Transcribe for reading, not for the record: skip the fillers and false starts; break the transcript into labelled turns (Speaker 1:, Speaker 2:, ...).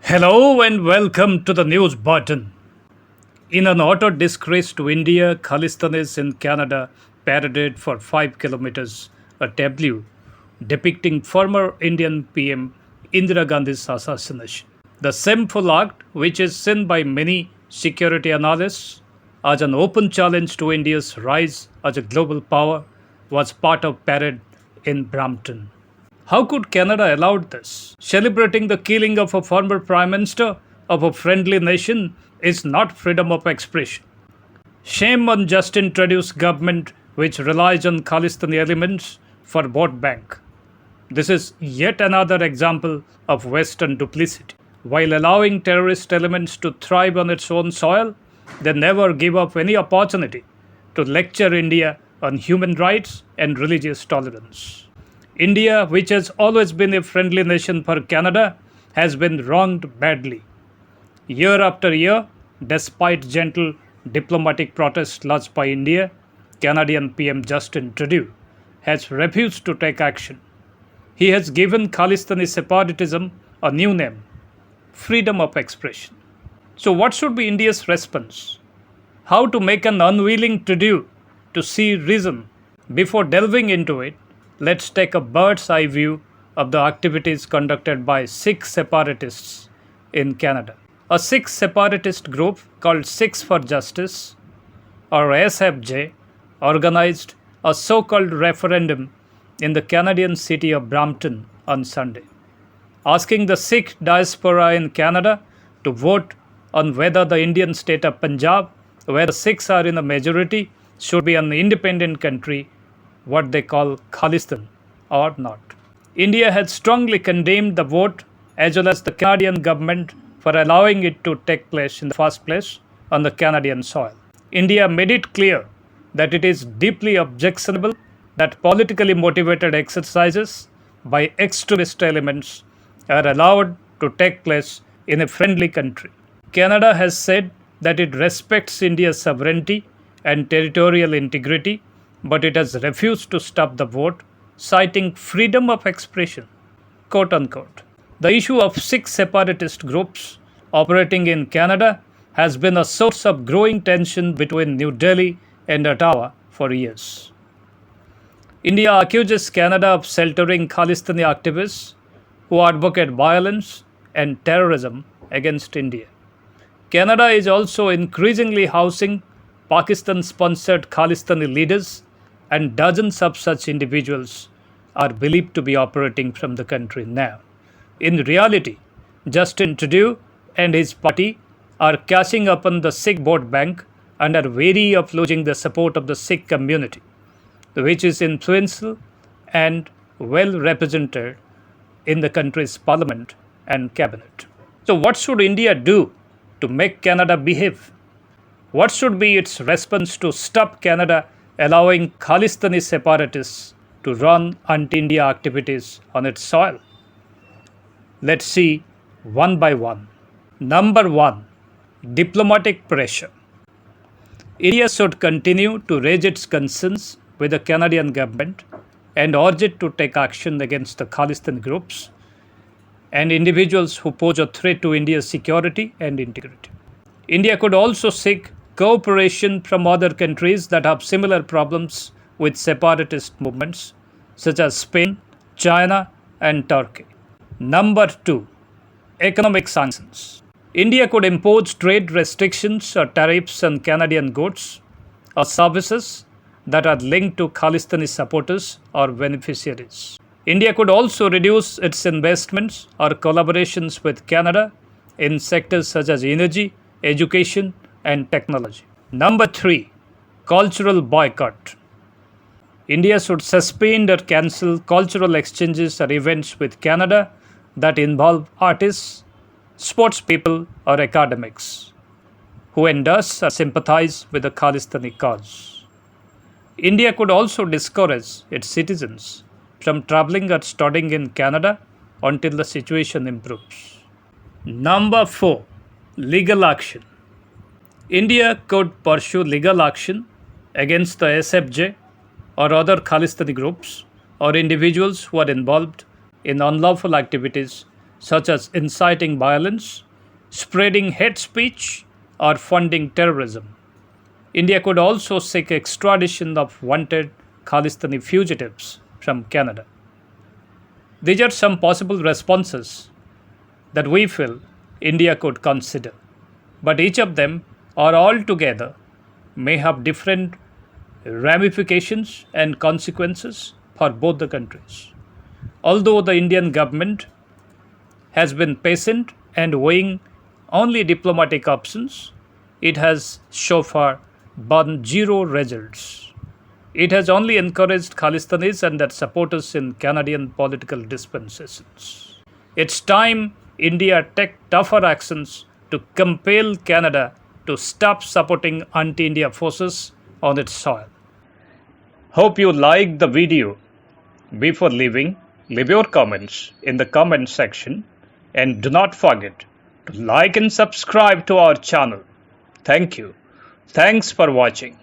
Speaker 1: Hello and welcome to the news button. In an utter disgrace to India, Khalistanis in Canada paraded for 5 kilometers a tableau depicting former Indian PM Indira Gandhi's assassination. The shameful act, which is seen by many security analysts as an open challenge to India's rise as a global power, was part of parade in Brampton. How could Canada allow this? Celebrating the killing of a former Prime Minister of a friendly nation is not freedom of expression. Shame on Justin Trudeau's government, which relies on Khalistani elements for vote bank. This is yet another example of Western duplicity. While allowing terrorist elements to thrive on its own soil, they never give up any opportunity to lecture India on human rights and religious tolerance. India, which has always been a friendly nation for Canada, has been wronged badly. Year after year, despite gentle diplomatic protests lodged by India, Canadian PM Justin Trudeau has refused to take action. He has given Khalistani separatism a new name, freedom of expression. So what should be India's response? How to make an unwilling Trudeau to see reason? Before delving into it, let's take a bird's eye view of the activities conducted by Sikh separatists in Canada. A Sikh separatist group called Sikhs for Justice, or SFJ, organized a so-called referendum in the Canadian city of Brampton on Sunday, asking the Sikh diaspora in Canada to vote on whether the Indian state of Punjab, where the Sikhs are in a majority, should be an independent country, what they call Khalistan, or not. India has strongly condemned the vote as well as the Canadian government for allowing it to take place in the first place on the Canadian soil. India made it clear that it is deeply objectionable that politically motivated exercises by extremist elements are allowed to take place in a friendly country. Canada has said that it respects India's sovereignty and territorial integrity, but it has refused to stop the vote, citing freedom of expression, quote unquote. The issue of Sikh separatist groups operating in Canada has been a source of growing tension between New Delhi and Ottawa for years. India accuses Canada of sheltering Khalistani activists who advocate violence and terrorism against India. Canada is also increasingly housing Pakistan-sponsored Khalistani leaders, and dozens of such individuals are believed to be operating from the country now. In reality, Justin Trudeau and his party are cashing upon the Sikh vote bank and are wary of losing the support of the Sikh community, which is influential and well represented in the country's parliament and cabinet. So what should India do to make Canada behave? What should be its response to stop Canada allowing Khalistani separatists to run anti-India activities on its soil? Let's see one by one. Number 1. Diplomatic pressure. India should continue to raise its concerns with the Canadian government and urge it to take action against the Khalistani groups and individuals who pose a threat to India's security and integrity. India could also seek cooperation from other countries that have similar problems with separatist movements, such as Spain, China, and Turkey. Number 2. Economic sanctions. India could impose trade restrictions or tariffs on Canadian goods or services that are linked to Khalistani supporters or beneficiaries. India could also reduce its investments or collaborations with Canada in sectors such as energy, education, and technology. Number 3. Cultural boycott. India should suspend or cancel cultural exchanges or events with Canada that involve artists, sports people, or academics who endorse or sympathize with the Khalistani cause. India could also discourage its citizens from traveling or studying in Canada until the situation improves. Number 4. Legal action. India could pursue legal action against the SFJ or other Khalistani groups or individuals who are involved in unlawful activities such as inciting violence, spreading hate speech, or funding terrorism. India could also seek extradition of wanted Khalistani fugitives from Canada. These are some possible responses that we feel India could consider, but each of them or all together may have different ramifications and consequences for both the countries. Although the Indian government has been patient and weighing only diplomatic options, it has so far borne zero results. It has only encouraged Khalistanis and their supporters in Canadian political dispensations. It's time India take tougher actions to compel Canada to stop supporting anti-India forces on its soil. Hope you liked the video. Before leaving, leave your comments in the comment section and do not forget to like and subscribe to our channel. Thank you. Thanks for watching.